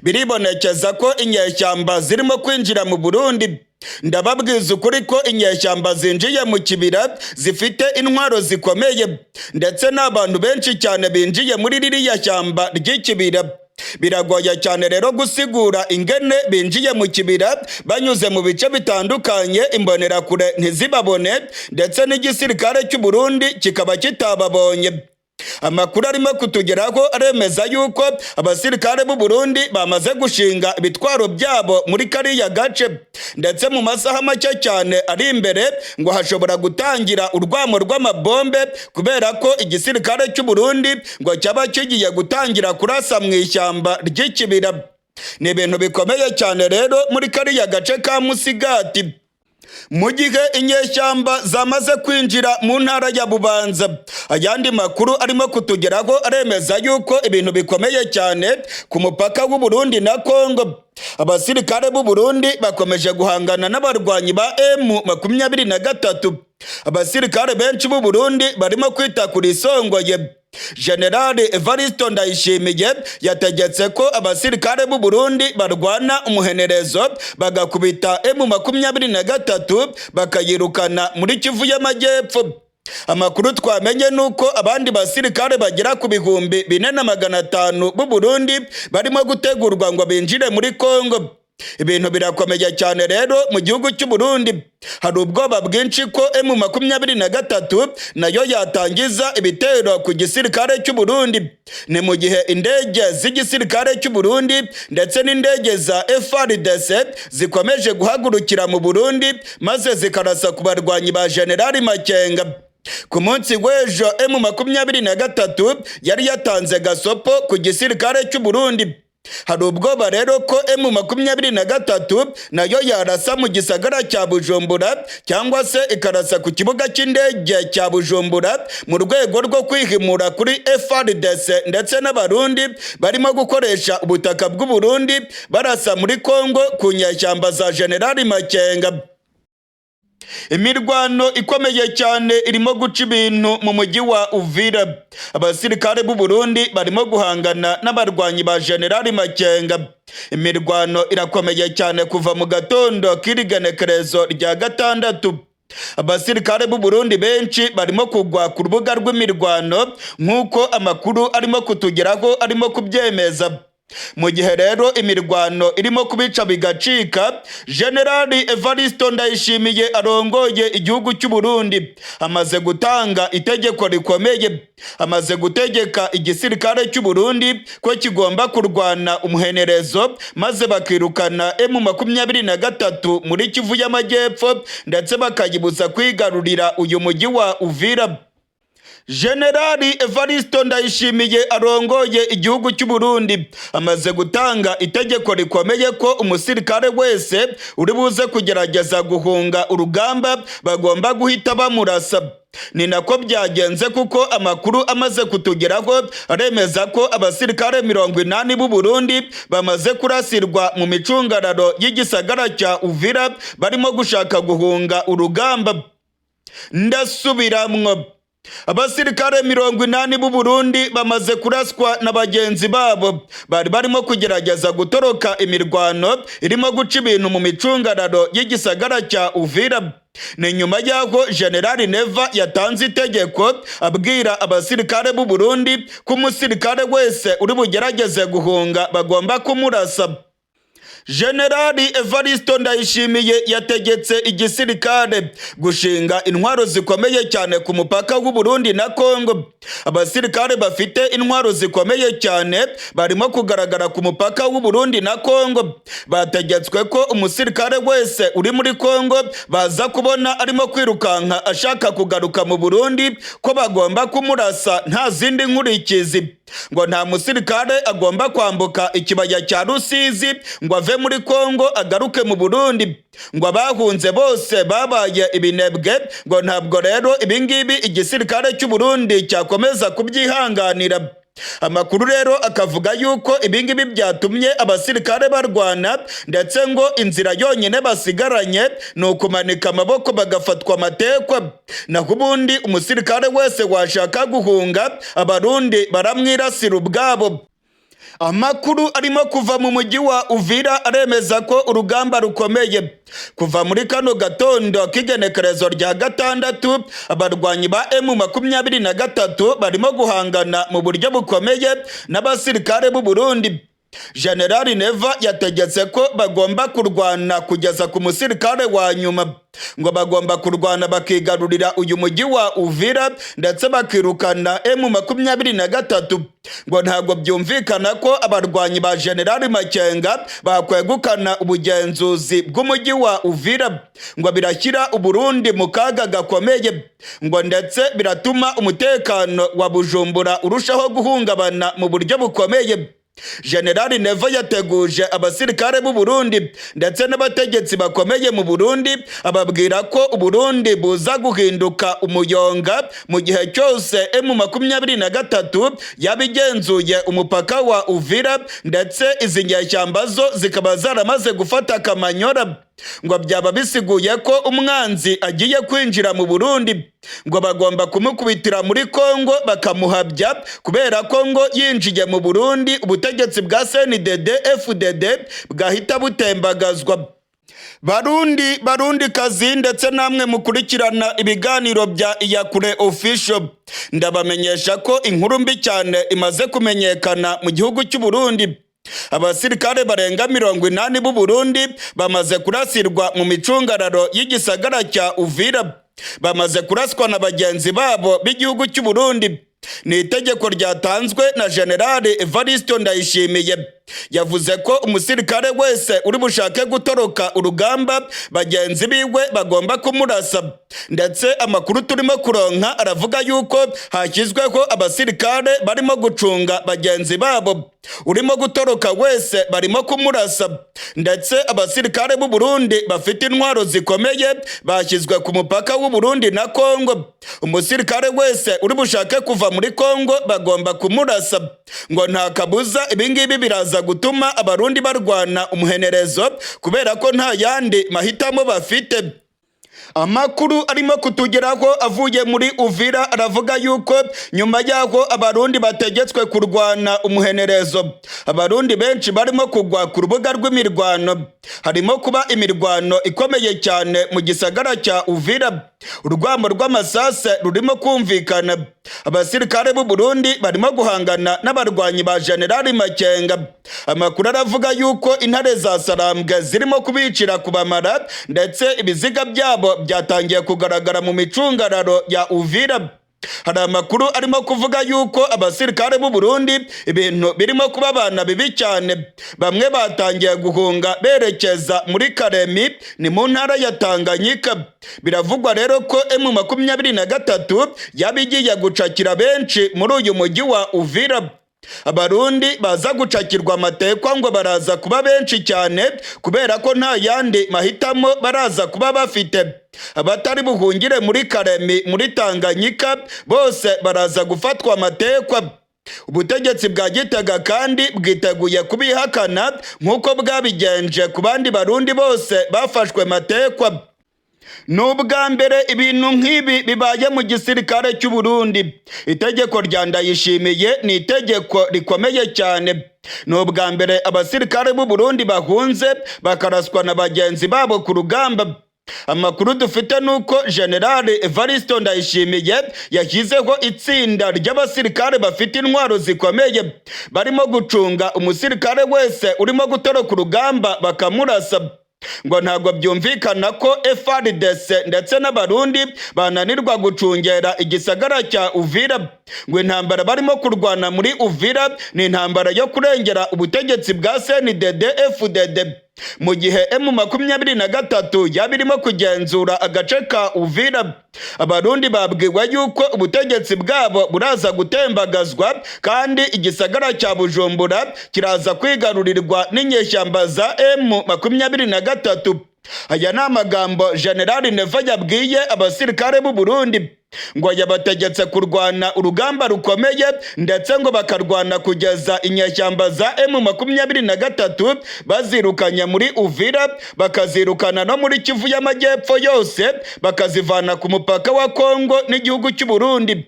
Biribonekeza ko inyeshyamba zirimo kwinjira mu Burundi. Ndababwiza ukuri ko inyeshyamba zinjiye mu kibira zifite intwaro zikomeye, ndetse n'abantu benshi cyane binjiye muri ririya shyamba ry'ikibira. Biragoye cyane rero gusigura ingene binjiye mu kibira banyuze mu bice bitandukanye, imbonerakure ntizibabone, ndetse n'igisirikare cy'u Burundi kikaba kitababonye. Amakuru arimo kutugeraho aremeza yuko abasirikare b'u Burundi bamaze gushinga ibitwaro byabo muri kariya gace, ndetse mu masaha make cyane ari imbere ngo hashobora gutangira urwamo rw'amabombe, kubera ko igisirikare cy'u Burundi ngo cyaba kigiye gutangira kurasa mu ishyamba ry'ikibira. Ni ibintu bikomeye cyane rero muri kariya gace ka Musigati. mu gihe inyeshyamba zamaze kwinjira mu ntara ya Bubanza. Ayandi makuru arimo kutugeraho aremeza yuko ibintu bikomeye cyane ku mupaka w'u Burundi na Kongo. Abasirikare b'u Burundi bakomeje guhangana n'abarwanyi ba M23. Abasirikare benshi b'u Burundi barimo kwita kuri Songoye. General Evariste Ndayishimiye yategetse ko abasirikare b'u Burundi barwana umuhenerezo bagakubita M23 bakayirukana muri Kivu y'Amajyepfo. Amakuru twamenye nuko abandi basirikare bagera ku 4,500 b'u Burundi barimo gutegurwa ngo binjire muri Kongo. Ibintu birakomeye cyane rero mu gihugu cy'u Burundi. Hari ubwoba bwinshi ko M23 nayo yatangiza ibitero ku gisirikare cy'u Burundi. Ni mu gihe indege z'igisirikare cy'u Burundi ndetse n'indege za FARDC zikomeje guhagurukira mu Burundi maze zikarasa ku barwanyi ba General Makenga. Ku munsi w'ejo M23 yari yatanze gasopo ku gisirikare cy'u Burundi. Hari ubwoba rero ko M23 nayo yarasa mu gisagara cya Bujumbura cyangwa se ikarasa ku kibuga cy'indege cya Bujumbura mu rwego rwo kwihimura kuri FARDC ndetse n'abarundi barimo gukoresha ubutaka bw'u Burundi barasa muri Kongo ku nyeshyamba za General Makenga. Imirwano ikomeye cyane irimo guca ibintu mu mujyi wa Uvira. Abasirikare b'u Burundi barimo guhangana n'abarwanyi ba General Makenga. Imirwano irakomeye cyane kuva mu gatondo k'irigenekerezo rya 6. Abasirikare b'u Burundi benshi barimo kugwa ku rubuga rw'imirwano nk'uko amakuru arimo kutugeraho arimo kubyemeza. Mu gihe rero imirwano irimo kubica bigacika, General Evariste Ndayishimiye arongoye igihugu cy'u Burundi amaze gutanga itegeko rikomeye. Amaze gutegeka igisirikare cy'u Burundi ko kigomba kurwana umuhenerezo maze bakirukana M23 muri Kivu y'Amajyepfo ndetse bakayibuza kwigarurira uyu mujyi wa Uvira. General Evariste Ndayishimiye arongoye igihugu cy'u Burundi amaze gutanga itegeko rikomeye ko umusirikare wese uri buze kugerageza guhunga urugamba bagomba guhita bamurasa. Ni nako byagenze kuko amakuru amaze kutugeraho aremeza ko abasirikare 80 b'u Burundi bamaze kurasirwa mu micungararo y'igisagara cya Uvira barimo gushaka guhunga urugamba. Ndasubiramwo. Abasirikare 80 b'u Burundi bamaze kuraswa na bagenzi babo bari barimo kugerageza gutoroka imirwano irimo guca ibintu mu micungararo y'igisagara cya Uvira. Ni nyuma y'aho General Neva yatanze itegeko abwira abasirikare b'u Burundi ko umusirikare wese uri bugerageze guhunga bagomba kumurasa. General Evariste Ndayishimiye yategetse igisirikare gushinga intwaro zikomeye cyane ku mupaka w'u Burundi na Kongo. Abasirikare bafite intwaro zikomeye cyane barimo kugaragara ku mupaka w'u Burundi na Kongo. Bategetswe ko umusirikare wese uri muri Kongo baza kubona arimo kwirukanka ashaka kugaruka mu Burundi ko bagomba kumurasa nta zindi nkurikizi. Ngo nta musirikare agomba kwambuka ikibaya cya Rusizi ngo ave muri Kongo agaruke mu Burundi. Ngo abahunze bose babaye ibinebwe. Ngo ntabwo rero ibingibi igisirikare cy'u Burundi cyakomeza kubyihanganira. Amakuru rero akavuga yuko ibingibi byatumye abasirikare barwana ndetse ngo inzira yonyine basigaranye ni ukumanika amaboko bagafatwa amatekwa. Naho ubundi umusirikare wese washaka guhunga abarundi baramwirasira ubwabo. Amakuru arimo kuva mu mujyi wa Uvira aremeza ko urugamba rukomeye. Kuva muri kano gatondo k'igenekerezo rya 6 abarwanyi ba M23 barimo guhangana mu buryo bukomeye n'abasirikare b'u Burundi. General Neva yategetse ko bagomba kurwana kugeza ku musirikare wa nyuma. Ngo bagomba kurwana bakigarurira uyu mujyi wa Uvira ndetse bakirukana M23. Ngo ntabwo byumvikana ko abarwanyi ba General Makenga bakwegukana ubugenzuzi bw'umujyi wa Uvira. Ngo birashyira u Burundi mu kaga gakomeye. Ngo ndetse biratuma umutekano wa Bujumbura urushaho guhungabana mu buryo bukomeye. General Neva yateguje abasirikare b'u Burundi ndetse n'abategetsi bakomeye mu Burundi, ababwira ko u Burundi buza guhinduka umuyonga mu gihe cyose M23 yabigenzuye umupaka wa Uvira, ndetse izi nyeshyamba zo zikaba zaramaze gufata Kamanyora, ngo byaba bisiguye ko umwanzi agiye kwinjira mu Burundi, ngo bagomba kumukubitira muri Kongo bakamuhabya, kubera ko ngo yinjiye mu Burundi ubutegetsi bwa CNDD FDD bwahita butembagazwa. Barundi kazi ndetse namwe mukurikirana ibiganiro bya Iyakure Official, ndabamenyesha ko inkuru mbi cyane imaze kumenyekana mu gihugu cy'u Burundi. Abasirikare barenga 80 b'u Burundi bamaze kurasirwa mu micungararo y'igisagara cya Uvira, bamaze kuraswa na bagenzi babo b'igihugu cy'u Burundi. Ni itegeko ryatanzwe na General Evariste Ndayishimiye, yavuze ko umusirikare wese uri bushake gutoroka urugamba bagenzi biwe bagomba kumurasa, ndetse amakuru turimo kuronka aravuga yuko hashyizweho abasirikare barimo gucunga bagenzi babo, urimo gutoroka wese barimo kumurasa, ndetse abasirikare b'u Burundi bafite intwaro zikomeye bashyizwe ku mupaka w'u Burundi na Kongo. Umusirikare wese uri bushake kuva muri Kongo bagomba kumurasa, ngo nta kabuza ibingibi biraza gutuma abarundi barwana umuhenerezo, kubera ko nta yandi mahitamo bafite. Amakuru arimo kutugeraho avuye muri Uvira aravuga yuko nyuma yaho abarundi bategetswe kurwana umuhenerezo, abarundi benshi barimo kugwa ku rubuga rw'imirwano. Harimo kuba imirwano ikomeye cyane mu gisagara cya Uvira, urwamo rw'amasase rurimo kumvikana. Abasirikare b'u Burundi barimo guhangana n'abarwanyi ba General Makenga. Amakuru aravuga yuko intare za Sarambwe zirimo kubicira kubamara, ndetse ibiziga byabo byatangiye kugaragara mu micungararo ya Uvira. Hari amakuru arimo kuvuga yuko abasirikare b'u Burundi ibintu birimo kubabana bibi cyane, bamwe batangiye guhunga berekeza muri Karemi, ni mu ntara ya Tanganyika. Biravugwa rero ko M23 yabigiye gucakira benshi muri uyu mujyi wa Uvira. Abarundi baza gucakirwa amatekwa ngo baraza kuba benshi cyane, kubera ko nta yandi mahitamo baraza kuba bafite. Abatari buhungire muri Karemi muri Tanganyika bose baraza gufatwa amatekwa. Ubutegetsi bwa Gitega kandi bwiteguye kubihakana nk'uko bwabigenje ku bandi barundi bose bafashwe matekwa. N'ubwa mbere ibintu nk'ibi bibaye mu gisirikare cy'u Burundi. Itegeko rya Ndayishimiye ni itegeko rikomeye cyane. N'ubwa mbere abasirikare b'u Burundi bahunze bakaraswa na bagenzi babo ku rugamba. Amakuru dufite nuko General Evariste Ndayishimiye yashyizeho itsinda ry'abasirikare bafite intwaro zikomeye, barimo gucunga umusirikare wese urimo gutoroka urugamba bakamurasa. Ngo ntabwo byumvikana ko FARDC ndetse n'abarundi bananirwa gucungera igisagara cya Uvira. Ngo intambara barimo kurwana muri Uvira ni intambara yo kurengera ubutegetsi bwa CNDD FDD, mu gihe M23 yabirimo kugenzura agace ka Uvira. Abarundi babwiwe yuko ubutegetsi bwabo buraza gutembagazwa, kandi igisagara cya Bujumbura kiraza kwigarurirwa n'inyeshyamba za M23. Aya ni amagambo General Neva yabwiye abasirikare b'u Burundi, ngo yabategetse kurwana urugamba rukomeye, ndetse ngo bakarwana kugeza inyeshyamba za M23 bazirukanye muri Uvira, bakazirukana no muri Kivu y'Amajyepfo yose, bakazivana ku mupaka wa Kongo n'igihugu cy'u Burundi.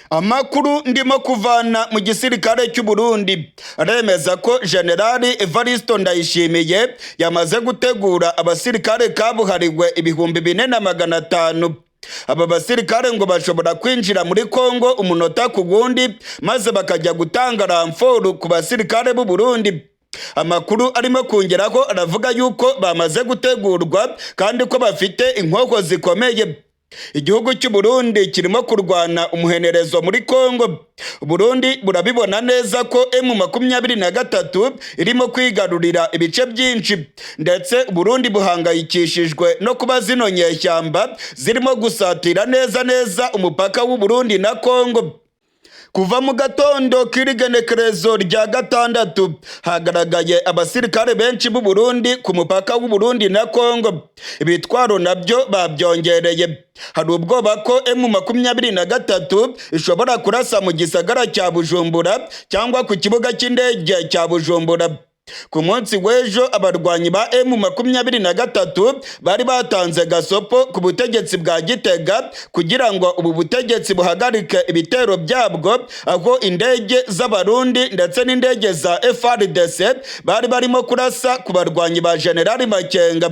Amakuru ndimo kuvana mu gisirikare cy'u Burundi aremeza ko General Evariste Ndayishimiye yamaze gutegura abasirikare kabuhariwe 4500. Aba basirikare ngo bashobora kwinjira muri Kongo umunota ku gundi, maze bakajya gutanga ramforu ku basirikare b'u Burundi. Amakuru arimo kongeraho aravuga yuko bamaze gutegurwa kandi ko bafite inkoko zikomeye. Igihugu cy'u Burundi kirimo kurwana umuhenerezo muri Kongo. Burundi burabibona neza ko M23 irimo kwigarurira ibice byinshi, ndetse Burundi buhangayikishijwe no kuba zino nyeshyamba zirimo gusatira neza umupaka w'u Burundi na Kongo. Kuva mu gatondo k'irigenekerezo rya gatandatu hagaragaye abasirikare benshi b'u Burundi ku mupaka w'u Burundi na Kongo. Ibitwaro nabyo babyongereye. Hari ubwoba ko M23 ishobora kurasa mu gisagara cya Bujumbura cyangwa ku kibuga cy'indege cya Bujumbura. Ku munsi w'ejo abarwanyi ba M23 bari batanze gasopo ku butegetsi bwa Gitega kugira ngo ubu butegetsi buhagarike ibitero byabwo, aho indege z'abarundi ndetse n'indege za FARDC bari barimo kurasa ku barwanyi ba General Makenga.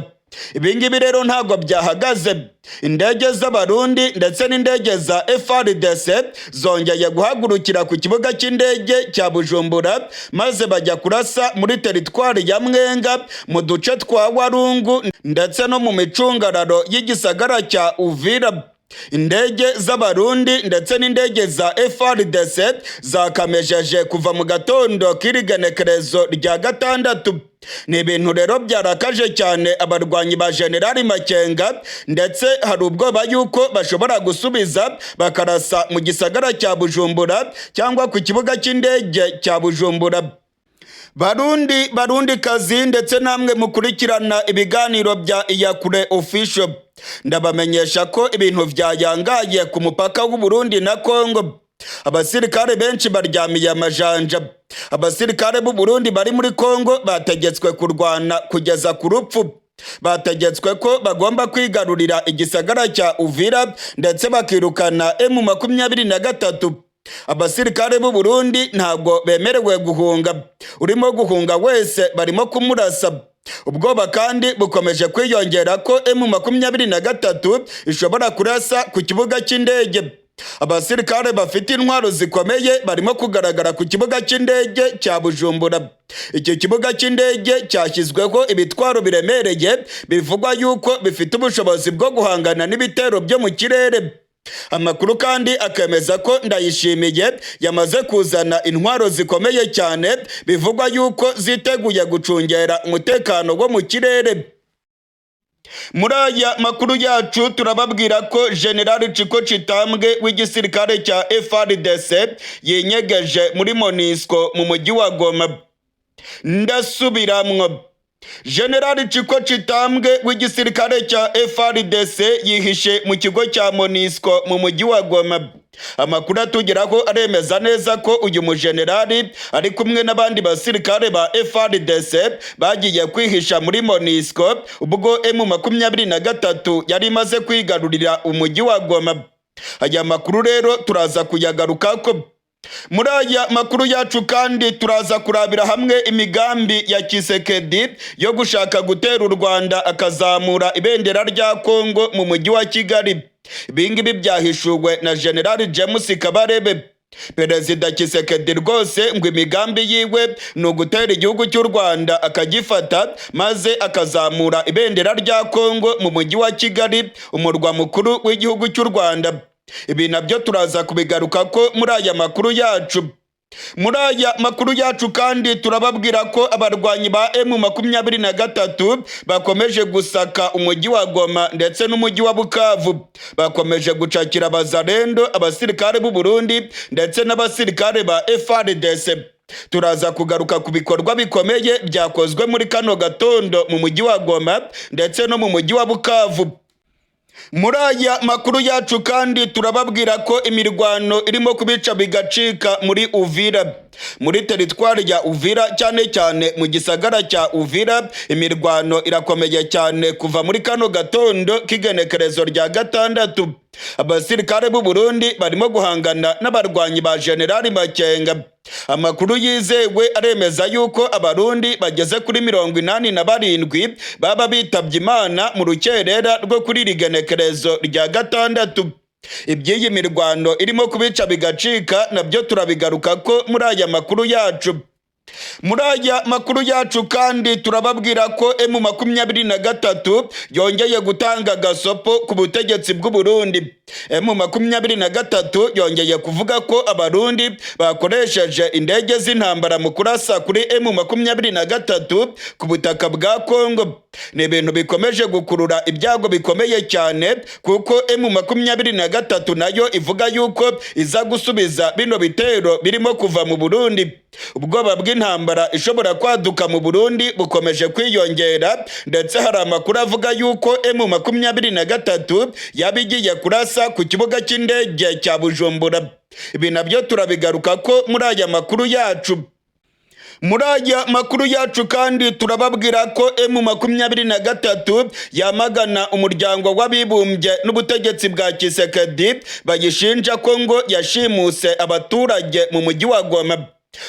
Ibingibi rero ntabwo byahagaze. Indege z'abarundi ndetse n'indege za FARDC zongeye guhagurukira ku kibuga cy'indege cya Bujumbura maze bajya kurasa muri teritwari ya Mwenga, mu duce twa Warungu ndetse no mu micungararo y'igisagara cya Uvira. Indege z'abarundi ndetse n'indege za FARDC zakamejeje kuva mu gatondo k'irigenekerezo rya gatandatu. Ni ibintu rero byarakaje cyane abarwanyi ba General Makenga, ndetse hari ubwoba yuko bashobora gusubiza bakarasa mu gisagara cya Bujumbura cyangwa ku kibuga cy'indege cya Bujumbura. Barundi kazi ndetse namwe mukurikirana ibiganiro bya Iyakure Official, ndabamenyesha ko ibintu byayangaye ku mupaka w'u Burundi na Kongo. Abasirikare benshi baryamiye amajanja. Abasirikare b'u Burundi bari muri Kongo bategetswe kurwana kugeza ku rupfu. Bategetswe ko bagomba kwigarurira igisagara cya Uvira ndetse bakirukana M23. Abasirikare b'u Burundi ntabwo bemerewe guhunga. Urimo guhunga wese barimo kumurasa. Ubwoba kandi bukomeje kwiyongera ko M23 ishobora kurasa ku kibuga cy'indege. Abasirikare bafite intwaro zikomeye barimo kugaragara ku kibuga cy'indege cya Bujumbura. Icyo kibuga cy'indege cyashyizweho ibitwaro biremereye bivugwa yuko bifite ubushobozi bwo guhangana n'ibitero byo mu kirere. Amakuru kandi akemeza ko Ndayishimiye yamaze kuzana intwaro zikomeye cyane bivugwa yuko ziteguye gucungera umutekano wo mu kirere. Muri aya makuru yacu turababwira ko General Tshisekedi w'igisirikare cya FARDC yenyegeje muri MONUSCO mu mujyi wa Goma. Ndasubiramwo. General Tshisekedi w'igisirikare cya FARDC yihishe mu kigo cya MONUSCO mu mujyi wa Goma. Amakuru atugeraho aremeza neza ko uyu mujenerali ari kumwe n'abandi basirikare ba FARDC bagiye kwihisha muri MONUSCO ubwo M23 yari imaze kwigarurira umujyi wa Goma. Aya makuru rero turaza kuyagarukako. Muri aya makuru yacu kandi turaza kurabira hamwe imigambi ya Tshisekedi yo gushaka gutera u Rwanda akazamura ibendera rya Kongo mu mujyi wa Kigali. Ibingibi byahishuwe na General James Kabarebe. Perezida Tshisekedi rwose ngo imigambi yiwe ni ugutera igihugu cy'u Rwanda akagifata maze akazamura ibendera rya Kongo mu mujyi wa Kigali, umurwa mukuru w'igihugu cy'u Rwanda. Ibi nabyo turaza kubigaruka ko muri aya makuru yacu. Muri aya makuru yacu kandi turababwira ko abarwanyi ba M23 bakomeje gusaka umujyi wa Goma ndetse n'umujyi wa Bukavu. Bakomeje gucakira abazarendo, abasirikare b'u Burundi ndetse n'abasirikare ba FARDC. Turaza kugaruka ku bikorwa bikomeye byakozwe muri kano gatondo mu mujyi wa Goma ndetse no mu mujyi wa Bukavu. Muri aya makuru yacu kandi turababwira ko imirwano irimo kubica bigacika muri Uvira. Muri teritwari ya Uvira cyane cyane mu gisagara cya Uvira imirwano irakomeye cyane kuva muri kano gatondo k'igenekerezo rya gatandatu. Abasirikare b'u Burundi barimo guhangana n'abarwanyi ba General Makenga. Amakuru yizewe aremeza yuko abarundi bageze kuri 87 baba bitabye Imana mu rukerera rwo kuri irigenekerezo rya gatandatu. Iby'iyi mirwano irimo kubica bigacika nabyo turabigaruka ko muri aya makuru yacu. Muri aya makuru yacu kandi turababwira ko M23 yongeye gutanga gasopo ku butegetsi bw'u Burundi. M23 yongeye kuvuga ko abarundi bakoresheje indege z'intambara mu kurasa kuri M23 ku butaka bwa Kongo. ni ibintu bikomeje gukurura ibyago bikomeye cyane, kuko M23 nayo ivuga yuko iza gusubiza bino bitero birimo kuva mu Burundi. Ubwoba bw'intambara ishobora kwaduka mu Burundi bukomeje kwiyongera, ndetse hari amakuru avuga yuko M23 yabigiye kurasa ku kibuga cy'indege cya Bujumbura. Ibi nabyo turabigaruka ko muri aya makuru yacu. Muri aya makuru yacu kandi turababwira ko M23 yamagana umuryango w'abibumbye n'ubutegetsi bwa Tshisekedi bayishinja ko ngo yashimuse abaturage mu mujyi wa Goma.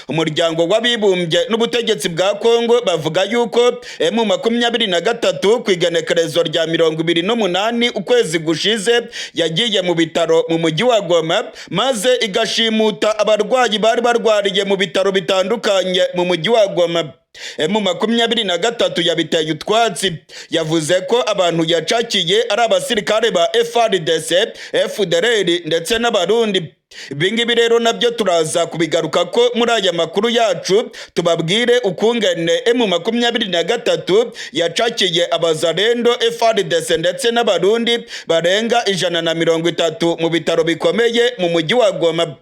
Umuryango w'abibumbye n'ubutegetsi bwa Kongo bavuga yuko M23 ku igenekerezo rya 28 ukwezi gushize yagiye mu bitaro mu mujyi wa Goma, maze igashimuta abarwayi bari barwariye mu bitaro bitandukanye mu mujyi wa Goma. M23 yabiteye utwatsi, yavuze ko abantu yacakiye ari abasirikare ba FARDC, FDLR ndetse n'abarundi. Ibingibi rero nabyo turaza kubigaruka ko muri aya makuru yacu, tubabwire ukungene M23 yacakiye abazarendo, FARDC ndetse n'abarundi barenga 130 mu bitaro bikomeye mu mujyi wa Goma.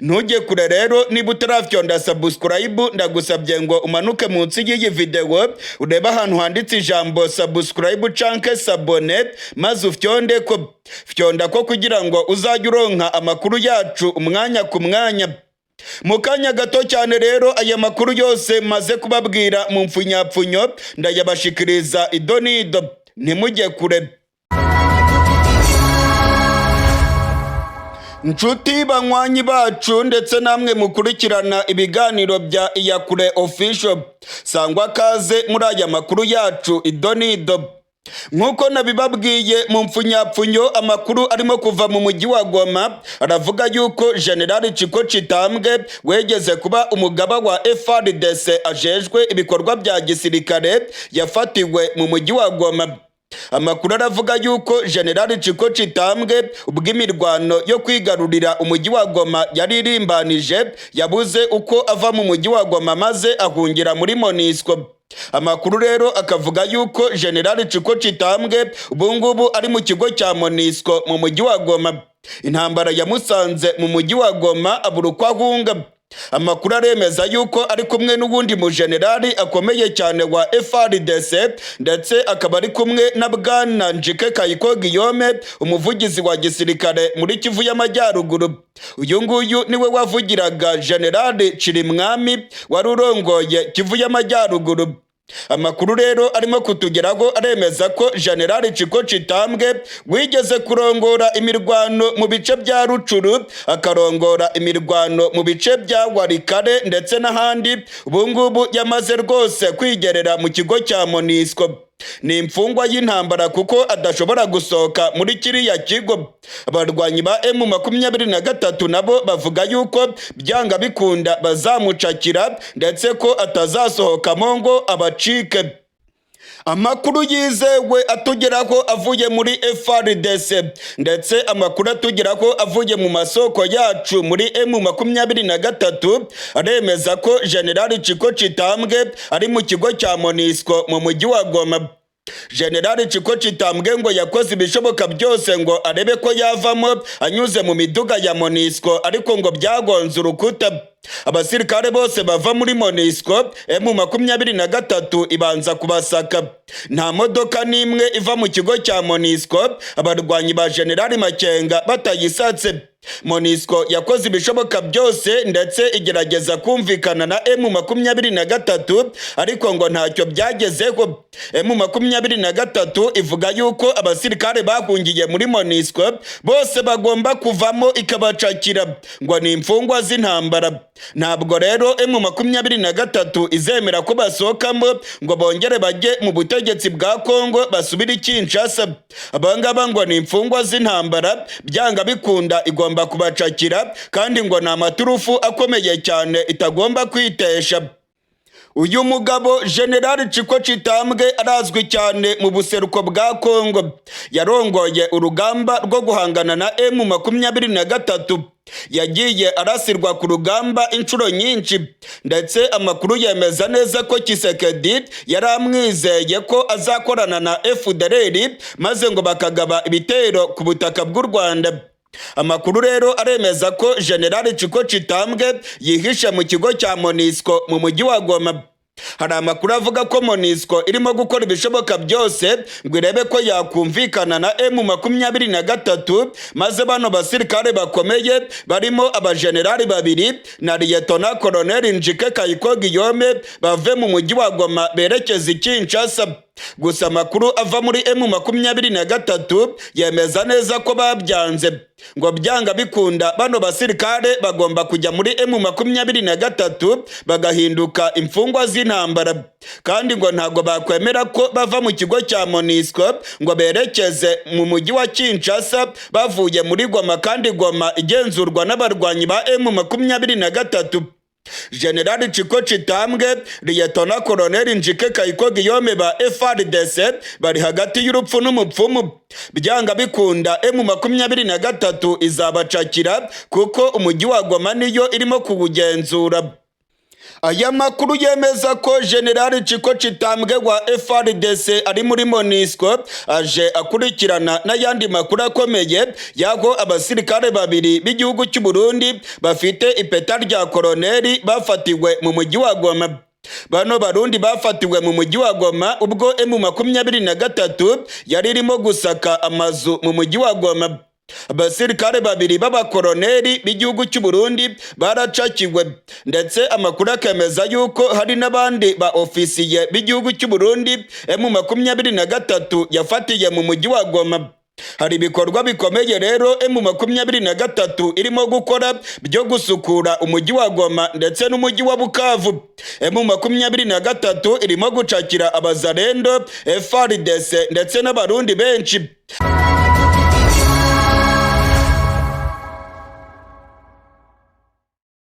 Ntujye kure rero, niba utarafyonda subscribe ndagusabye ngo umanuke munsi y'iyi video ureba ahantu handitse ijambo subscribe canke sabone, maze ufyonde ko fyonda ko kugira ngo uzajye uronka amakuru yacu umwanya ku mwanya. Mu kanya gato cyane rero aya makuru yose maze kubabwira mu mfunyapfunyo ndayabashikiriza idonido, ntimujye kure. Nshuti banywanyi bacu ndetse namwe mukurikirana ibiganiro bya Iyakure Official, sangwa kaze muri aya makuru yacu idonido. Nkuko nabibabwiye mu mfunyapfunyo, amakuru arimo kuva mu mujyi wa Goma aravuga yuko General Tshisekedi wegeze kuba umugaba wa FARDC ajejwe ibikorwa bya gisirikare yafatiwe mu mujyi wa Goma. Amakuru aravuga yuko General Tshisekedi ubwo imirwano yo kwigarurira umujyi wa Goma yari irimbanije yabuze uko ava mu mujyi wa Goma maze ahungira muri MONUSCO. Amakuru rero akavuga yuko General Tshisekedi ubungubu ari mu kigo cya MONUSCO mu mujyi wa Goma. Intambara yamusanze mu mujyi wa Goma abura uko ahunga. Amakuru aremeza yuko ari kumwe n'ubundi mujenerali akomeye cyane wa FARDC, ndetse akaba ari kumwe na Bwana Njike Kayiko Guillaume, umuvugizi wa gisirikare muri Kivu y'Amajyaruguru. Uyu nguyu niwe wavugiraga General Chirimwami wari urongoye Kivu y'Amajyaruguru. Amakuru rero arimo kutugeraho aremeza ko General Tshisekedi wigeze kurongora imirwano mu bice bya Rucuru, akarongora imirwano mu bice bya Warikare ndetse n'ahandi, ubungubu yamaze rwose kwigerera mu kigo cya MONUSCO. Ni imfungwa y'intambara kuko adashobora gusohoka muri kiriya kigo. Abarwanyi ba M23 nabo bavuga yuko byanga bikunda bazamucakira, ndetse ko atazasohokamo ngo abacike. Amakuru yizewe atugeraho avuye muri FARDC, ndetse amakuru atugeraho avuye mu masoko yacu muri M23 aremeza ko General Tshisekedi ari mu kigo cya MONUSCO mu mujyi wa Goma. General Tshisekedi ngo yakoze ibishoboka byose ngo arebe ko yavamo anyuze mu miduga ya MONUSCO, ariko ngo byagonze urukuta. Abasirikare bose bava muri MONUSCO M23 ibanza kubasaka. Nta modoka n'imwe iva mu kigo cya MONUSCO abarwanyi ba General Makenga batayisatse. MONUSCO yakoze ibishoboka byose ndetse igerageza kumvikana na M23, ariko ngo ntacyo byagezeho. M23 ivuga yuko abasirikare bahungiye muri MONUSCO bose bagomba kuvamo ikabacakira, ngo ni imfungwa z'intambara. Ntabwo rero M23 izemera ko basohokamo ngo bongere bajye mu butegetsi bwa Kongo basubire i Kinshasa. Abangaba ngo ni imfungwa z'intambara, byanga bikunda igomba kubacakira, kandi ngo ni amaturufu akomeye cyane itagomba kwitesha. Uyu mugabo General Chiko Chitambwe arazwi cyane mu buseruko bwa Kongo, yarongoye urugamba rwo guhangana na M23. Yagiye arasirwa ku rugamba inshuro nyinshi, ndetse amakuru yemeza neza ko Tshisekedi yaramwizeye ko azakorana na FDLR maze ngo bakagaba ibitero ku butaka bw'u Rwanda. Amakuru rero aremeza ko General Chiko Chitambwe yihishe mu kigo cya MONUSCO mu mujyi wa Goma. Hari amakuru avuga ko MONUSCO irimo gukora ibishoboka byose ngo irebe ko yakumvikana na M23, maze bano basirikare bakomeye barimo abajenerali babiri na Liyetona Koloneli Njike Kayiko Guillaume bave mu mujyi wa Goma berekeza i Kinshasa. Gusa amakuru ava muri M23 yemeza neza ko babyanze, ngo byanga bikunda bano basirikare bagomba kujya muri M23 bagahinduka imfungwa z'intambara, kandi ngo ntago bakwemera ko bava mu kigo cya MONUSCO ngo berekeze mu mujyi wa Kinshasa bavuye muri Goma, kandi Goma igenzurwa n'abarwanyi ba M23. General Chiko Chitambwe, Liyetona Koloneli Njike Kayiko Guillaume ba FARDC bari hagati y'urupfu n'umupfumu. Byanga bikunda M23 izabacakira kuko umujyi wa Goma niyo irimo kuwugenzura. Aya makuru yemeza ko General Chiko Chitambwe wa FARDC ari muri MONUSCO aje akurikirana n'ayandi makuru akomeye yaho abasirikare babiri b'igihugu cy'u Burundi bafite ipeta rya koloneli bafatiwe mu mujyi wa Goma. Bano Barundi bafatiwe mu mujyi wa Goma ubwo M23 yari irimo gusaka amazu mu mujyi wa Goma. Abasirikare babiri b'abakoloneli b'igihugu cy'u Burundi baracakiwe, ndetse amakuru akemeza yuko hari n'abandi ba ofisiye b'igihugu cy'u Burundi M23 yafatiye mu mujyi wa Goma. Hari ibikorwa bikomeye rero M23 irimo gukora byo gusukura umujyi wa Goma ndetse n'umujyi wa Bukavu. M23 irimo gucakira abazarendo, FARDC ndetse n'abarundi benshi.